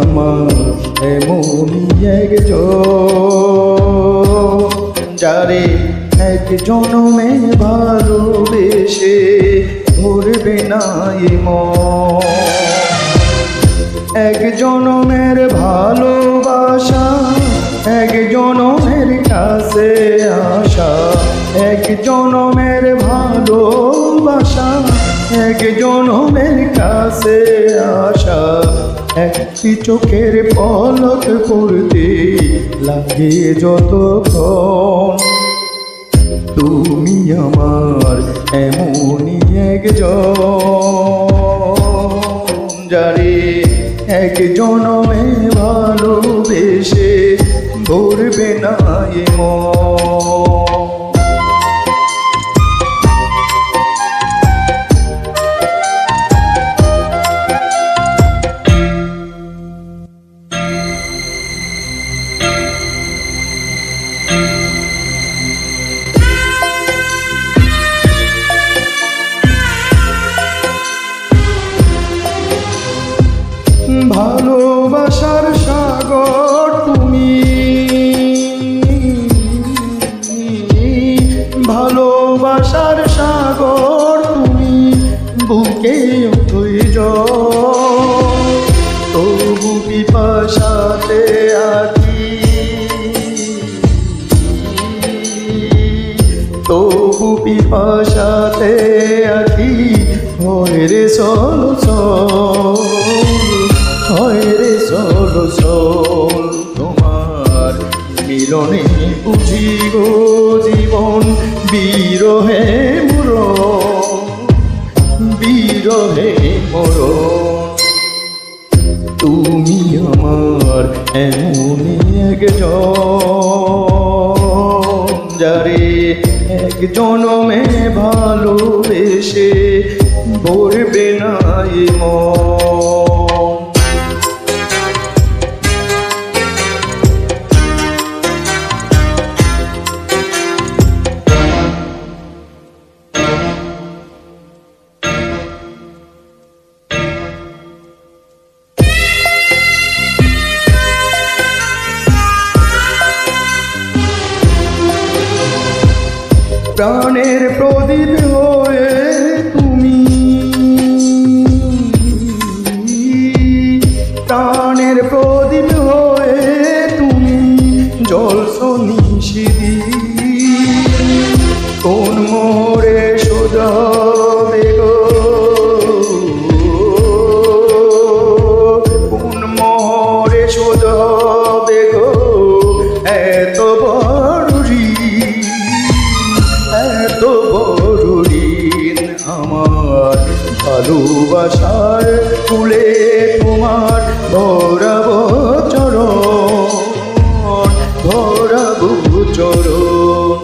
আমার এমনই একজন, যারে এক জনমে ভালোবেসে ভরবে না এ মন। এক জনমের ভালোবাসা, এক জনমের কাছে আসা, এক জনমের ভালোবাসা, এক জনমের কাছে আসা, একটি চোখের পলক পড়তে লাগে যতক্ষণ। তুমি আমার এমনই একজন, যারে এক জনমে ভালোবেসে ভরবে না এ মন। ভালোবাসার সাগর তুমি, ভালোবাসার সাগর তুমি, বুকে অথই জল, তবু পিপাসাতে আছি, তবু পিপাসাতে আছি, হয় রে চলো চল, হয় রে চলো চল। তোমার মিলনে বুঝি গো জীবন, বিরহে মরণ, বিরহে মরণ। তুমি আমার এমনই একজন, যারে এক জনমে ভালোবেসে ভরবে না এ মন। প্রাণের প্রদীপ হয়ে তুমি, প্রাণের প্রদীপ হয়ে তুমি জ্বলছো নিশিদিন। কোন মোরে শোধাবে গো, কোন মোরে শোধাবে গো এত বড় ঋণ, এত বড় ঋণ। আমার ভালোবাসার ফুলে তোমার ভরাবো চরণ, ভরাবো চরণ।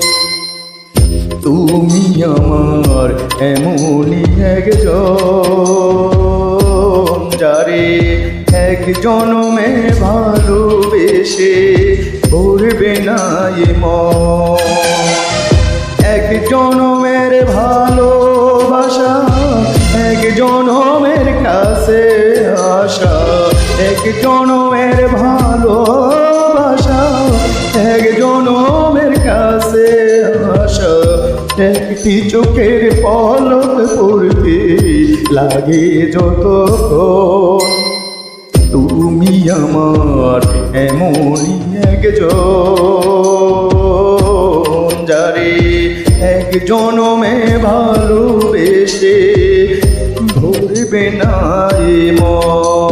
তুমি আমার এমনই একজন, যারে এক জনমে ভালোবেসে ভরবে না এ মন। এক জনমের ভালোবাসা, এক জনমের কাছে আসা, এক জনমের ভালোবাসা, এক জনমের কাছে আসা, একটি চোখের পলক পড়তে লাগে যতক্ষণ। তুমি আমার এমনই একজন, যারে এক জনমে ভালোবেসে ভরবে না এ মন।